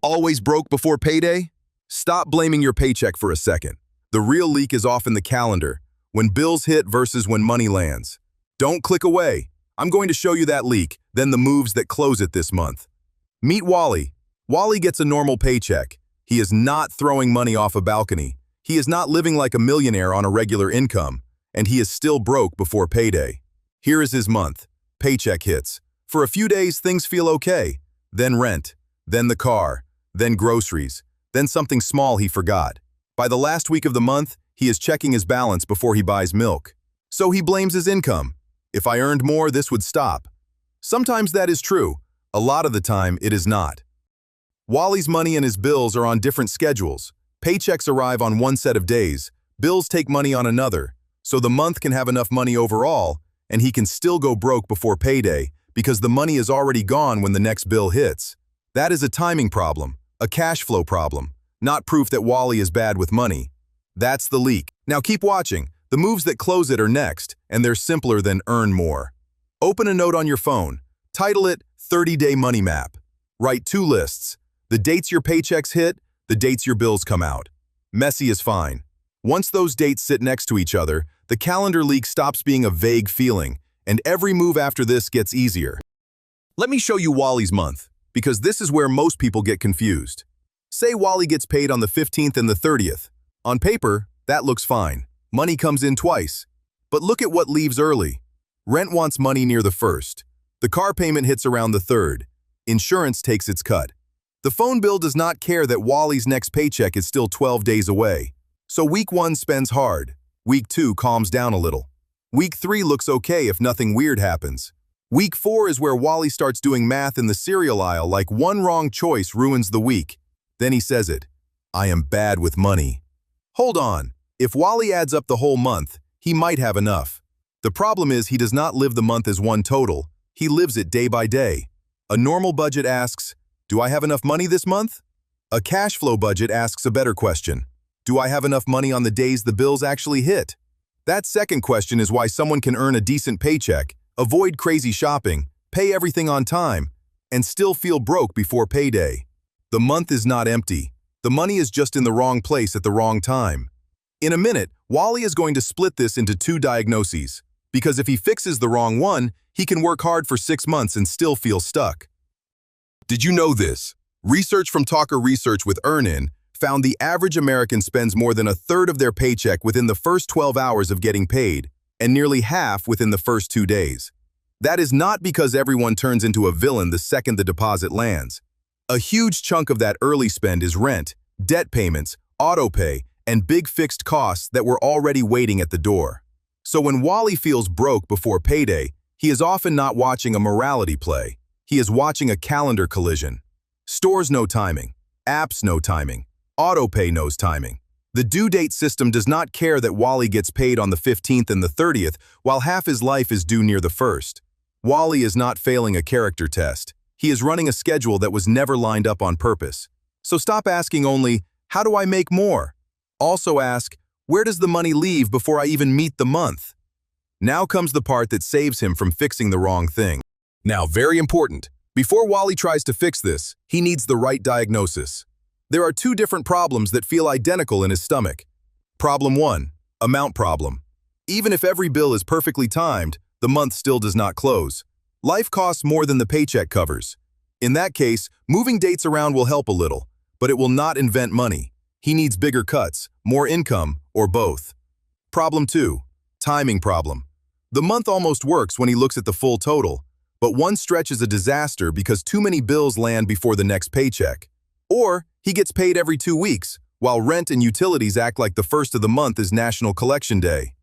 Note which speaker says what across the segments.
Speaker 1: Always broke before payday? Stop blaming your paycheck for a second. The real leak is often the calendar, when bills hit versus when money lands. Don't click away. I'm going to show you that leak, then the moves that close it this month. Meet Wally. Wally gets a normal paycheck. He is not throwing money off a balcony. He is not living like a millionaire on a regular income, and he is still broke before payday. Here is his month. Paycheck hits. For a few days, things feel okay. Then rent, then the car, then groceries, then something small he forgot. By the last week of the month, he is checking his balance before he buys milk. So he blames his income. If I earned more, this would stop. Sometimes that is true. A lot of the time, it is not. Wally's money and his bills are on different schedules. Paychecks arrive on one set of days, bills take money on another, so the month can have enough money overall, and he can still go broke before payday because the money is already gone when the next bill hits. That is a timing problem, a cash flow problem, not proof that Wally is bad with money. That's the leak. Now keep watching. The moves that close it are next, and they're simpler than earn more. Open a note on your phone. Title it 30-Day Money Map. Write 2 lists. The dates your paychecks hit, the dates your bills come out. Messy is fine. Once those dates sit next to each other, the calendar leak stops being a vague feeling, and every move after this gets easier. Let me show you Wally's month, because this is where most people get confused. Say Wally gets paid on the 15th and the 30th. On paper, that looks fine. Money comes in twice. But look at what leaves early. Rent wants money near the 1st. The car payment hits around the 3rd. Insurance takes its cut. The phone bill does not care that Wally's next paycheck is still 12 days away. So week 1 spends hard. Week 2 calms down a little. Week 3 looks okay if nothing weird happens. Week 4 is where Wally starts doing math in the cereal aisle like one wrong choice ruins the week. Then he says it. I am bad with money. Hold on. If Wally adds up the whole month, he might have enough. The problem is he does not live the month as one total. He lives it day by day. A normal budget asks, do I have enough money this month? A cash flow budget asks a better question. Do I have enough money on the days the bills actually hit? That second question is why someone can earn a decent paycheck, avoid crazy shopping, pay everything on time, and still feel broke before payday. The month is not empty. The money is just in the wrong place at the wrong time. In a minute, Wally is going to split this into 2 diagnoses, because if he fixes the wrong one, he can work hard for 6 months and still feel stuck. Did you know this? Research from Talker Research with EarnIn found the average American spends more than a third of their paycheck within the first 12 hours of getting paid, and nearly half within the first 2 days. That is not because everyone turns into a villain the second the deposit lands. A huge chunk of that early spend is rent, debt payments, auto pay, and big fixed costs that were already waiting at the door. So when Wally feels broke before payday, he is often not watching a morality play. He is watching a calendar collision. Stores know timing. Apps know timing. Autopay knows timing. The due date system does not care that Wally gets paid on the 15th and the 30th, while half his life is due near the 1st. Wally is not failing a character test. He is running a schedule that was never lined up on purpose. So stop asking only, how do I make more? Also ask, where does the money leave before I even meet the month? Now comes the part that saves him from fixing the wrong thing. Now, very important, before Wally tries to fix this, he needs the right diagnosis. There are 2 different problems that feel identical in his stomach. Problem 1, amount problem. Even if every bill is perfectly timed, the month still does not close. Life costs more than the paycheck covers. In that case, moving dates around will help a little, but it will not invent money. He needs bigger cuts, more income, or both. Problem 2, timing problem. The month almost works when he looks at the full total, but one stretch is a disaster because too many bills land before the next paycheck. Or he gets paid every 2 weeks, while rent and utilities act like the 1st of the month is National Collection Day.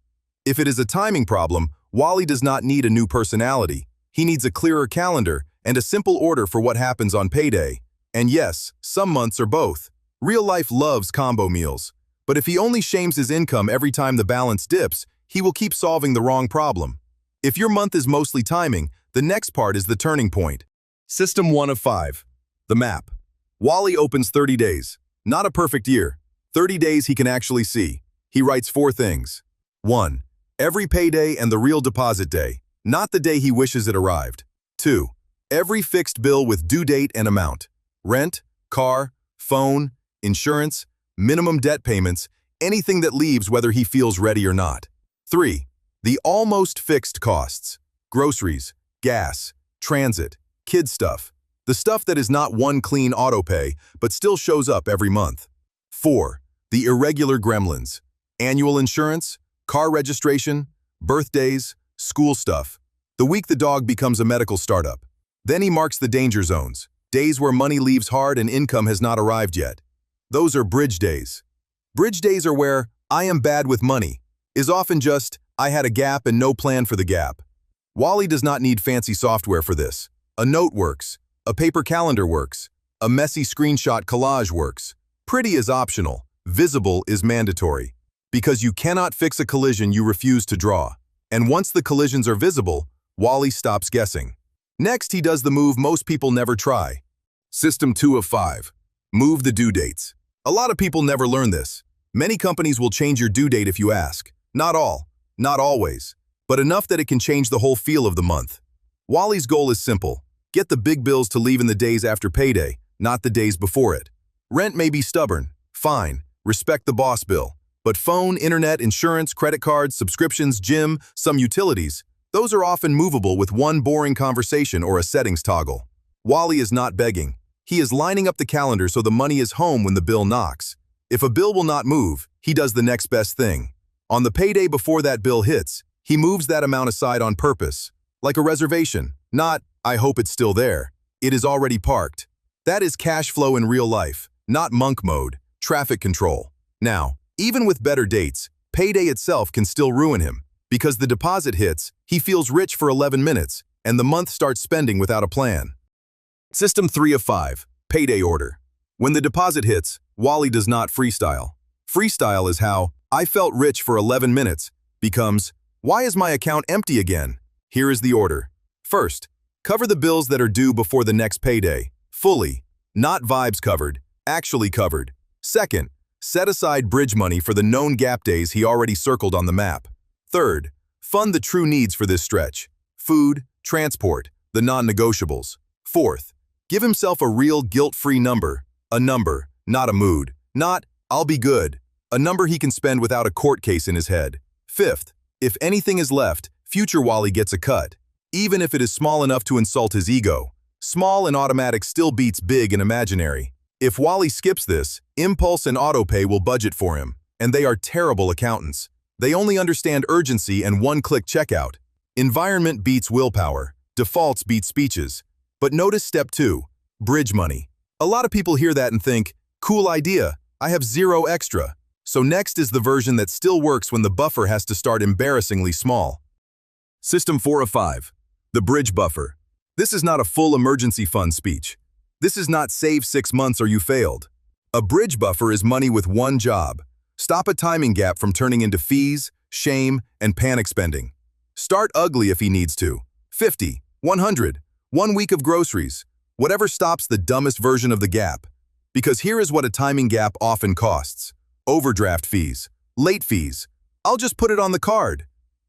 Speaker 1: If it is a timing problem, Wally does not need a new personality. He needs a clearer calendar and a simple order for what happens on payday. And yes, some months are both. Real life loves combo meals. But if he only shames his income every time the balance dips, he will keep solving the wrong problem. If your month is mostly timing, the next part is the turning point. System 1 of 5. The map. Wally opens 30 days. Not a perfect year. 30 days he can actually see. He writes 4 things. 1. Every payday and the real deposit day, not the day he wishes it arrived. 2. Every fixed bill with due date and amount. Rent, car, phone, insurance, minimum debt payments, anything that leaves whether he feels ready or not. 3. The almost fixed costs. Groceries, gas, transit, kid stuff. The stuff that is not one clean autopay, but still shows up every month. 4. The irregular gremlins. Annual insurance, car registration, birthdays, school stuff. The week the dog becomes a medical startup. Then he marks the danger zones, days where money leaves hard and income has not arrived yet. Those are bridge days. Bridge days are where "I am bad with money" is often just "I had a gap and no plan for the gap." Wally does not need fancy software for this. A note works. A paper calendar works. A messy screenshot collage works. Pretty is optional. Visible is mandatory. Because you cannot fix a collision you refuse to draw. And once the collisions are visible, Wally stops guessing. Next, he does the move most people never try. System 2 of 5. Move the due dates. A lot of people never learn this. Many companies will change your due date if you ask. Not all, not always, but enough that it can change the whole feel of the month. Wally's goal is simple. Get the big bills to leave in the days after payday, not the days before it. Rent may be stubborn. Fine. Respect the boss bill. But phone, internet, insurance, credit cards, subscriptions, gym, some utilities, those are often movable with one boring conversation or a settings toggle. Wally is not begging. He is lining up the calendar so the money is home when the bill knocks. If a bill will not move, he does the next best thing. On the payday before that bill hits, he moves that amount aside on purpose. Like a reservation. Not, "I hope it's still there." It is already parked. That is cash flow in real life, not monk mode, traffic control. Now, even with better dates, payday itself can still ruin him. Because the deposit hits, he feels rich for 11 minutes, and the month starts spending without a plan. System 3 of 5. Payday order. When the deposit hits, Wally does not freestyle. Freestyle is how "I felt rich for 11 minutes" becomes "Why is my account empty again?" Here is the order. First, cover the bills that are due before the next payday. Fully. Not vibes covered, actually covered. Second, set aside bridge money for the known gap days he already circled on the map. Third, fund the true needs for this stretch. Food, transport, the non-negotiables. Fourth, give himself a real guilt-free number. A number, not a mood. Not, "I'll be good." A number he can spend without a court case in his head. Fifth, if anything is left, future Wally gets a cut. Even if it is small enough to insult his ego. Small and automatic still beats big and imaginary. If Wally skips this, Impulse and AutoPay will budget for him. And they are terrible accountants. They only understand urgency and one-click checkout. Environment beats willpower. Defaults beat speeches. But notice step 2, bridge money. A lot of people hear that and think, cool idea, I have zero extra. So next is the version that still works when the buffer has to start embarrassingly small. System 4 of 5. The bridge buffer. This is not a full emergency fund speech. This is not save 6 months or you failed. A bridge buffer is money with one job. Stop a timing gap from turning into fees, shame, and panic spending. Start ugly if he needs to. 50, 100, 1 week of groceries. Whatever stops the dumbest version of the gap. Because here is what a timing gap often costs. Overdraft fees, late fees. I'll just put it on the card.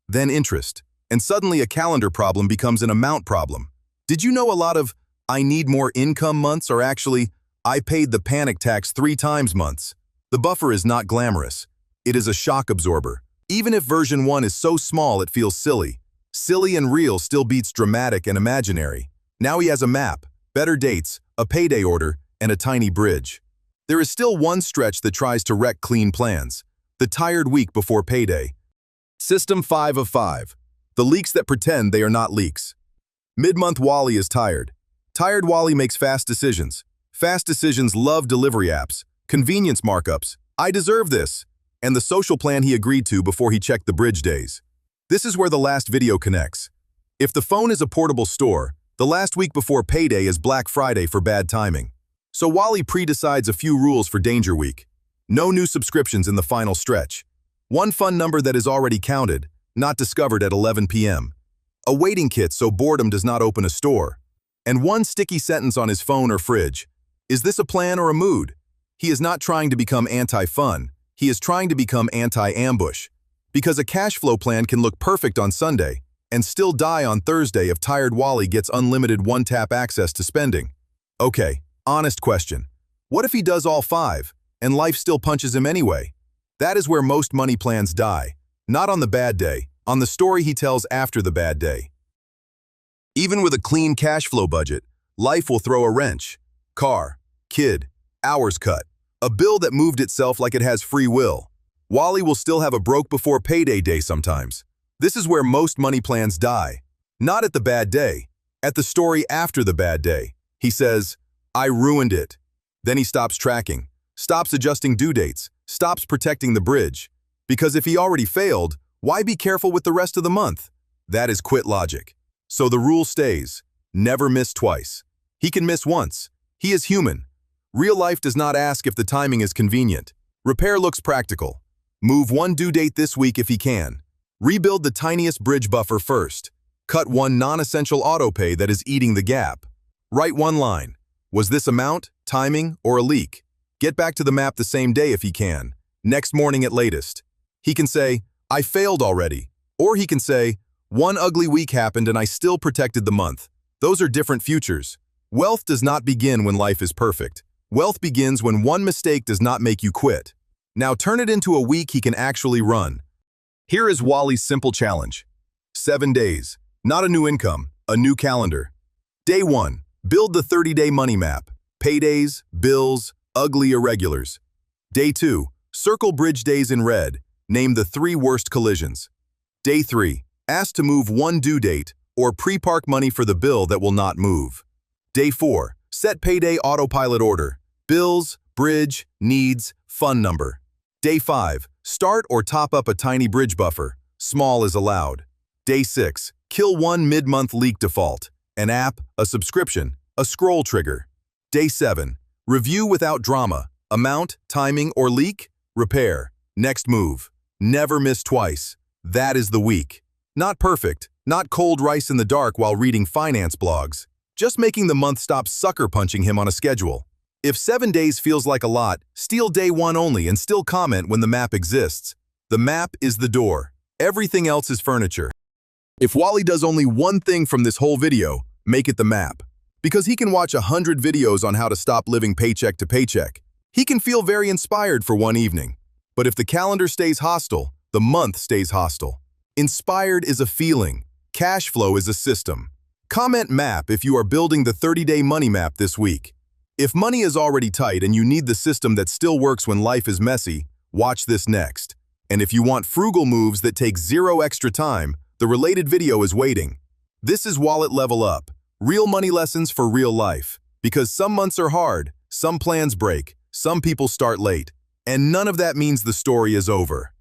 Speaker 1: Then interest. And suddenly a calendar problem becomes an amount problem. Did you know a lot of "I need more income" months are actually "I paid the panic tax 3 times" months? The buffer is not glamorous. It is a shock absorber. Even if version 1 is so small it feels silly. Silly and real still beats dramatic and imaginary. Now he has a map, better dates, a payday order, and a tiny bridge. There is still one stretch that tries to wreck clean plans. The tired week before payday. System 5 of 5. The leaks that pretend they are not leaks. Mid-month Wally is tired. Tired Wally makes fast decisions. Fast decisions love delivery apps, convenience markups, "I deserve this," and the social plan he agreed to before he checked the bridge days. This is where the last video connects. If the phone is a portable store, the last week before payday is Black Friday for bad timing. So Wally pre-decides a few rules for Danger Week. No new subscriptions in the final stretch. One fun number that is already counted, not discovered at 11 p.m. A waiting kit so boredom does not open a store. And one sticky sentence on his phone or fridge. Is this a plan or a mood? He is not trying to become anti-fun. He is trying to become anti-ambush. Because a cash flow plan can look perfect on Sunday and still die on Thursday if tired Wally gets unlimited one-tap access to spending. Okay, honest question. What if he does all 5, and life still punches him anyway? That is where most money plans die. Not on the bad day, on the story he tells after the bad day. Even with a clean cash flow budget, life will throw a wrench. Car, kid, hours cut, a bill that moved itself like it has free will. Wally will still have a broke before payday day sometimes. This is where most money plans die. Not at the bad day, at the story after the bad day. He says, I ruined it. Then he stops tracking, stops adjusting due dates, stops protecting the bridge. Because if he already failed, why be careful with the rest of the month? That is quit logic. So the rule stays, never miss twice. He can miss once. He is human. Real life does not ask if the timing is convenient. Repair looks practical. Move one due date this week if he can. Rebuild the tiniest bridge buffer first. Cut one non-essential autopay that is eating the gap. Write one line. Was this amount, timing, or a leak? Get back to the map the same day if he can. Next morning at latest. He can say, I failed already. Or he can say, one ugly week happened and I still protected the month. Those are different futures. Wealth does not begin when life is perfect. Wealth begins when one mistake does not make you quit. Now turn it into a week he can actually run. Here is Wally's simple challenge. 7 days. Not a new income, a new calendar. Day 1. Build the 30-day money map. Paydays, bills, ugly irregulars. Day 2. Circle bridge days in red. Name the 3 worst collisions. Day 3. Ask to move one due date or pre-park money for the bill that will not move. Day 4. Set payday autopilot order. Bills, bridge, needs, fund number. Day 5. Start or top up a tiny bridge buffer. Small is allowed. Day 6. Kill one mid-month leak default. An app, a subscription, a scroll trigger. Day 7. Review without drama. Amount, timing, or leak? Repair. Next move. Never miss twice. That is the week. Not perfect, not cold rice in the dark while reading finance blogs. Just making the month stop sucker punching him on a schedule. If 7 days feels like a lot, steal day 1 only and still comment when the map exists. The map is the door. Everything else is furniture. If Wally does only one thing from this whole video, make it the map. Because he can watch 100 videos on how to stop living paycheck to paycheck. He can feel very inspired for one evening. But if the calendar stays hostile, the month stays hostile. Inspired is a feeling. Cash flow is a system. Comment map if you are building the 30-day money map this week. If money is already tight and you need the system that still works when life is messy, watch this next. And if you want frugal moves that take 0 extra time, the related video is waiting. This is Wallet Level Up. Real money lessons for real life. Because some months are hard, some plans break, some people start late, and none of that means the story is over.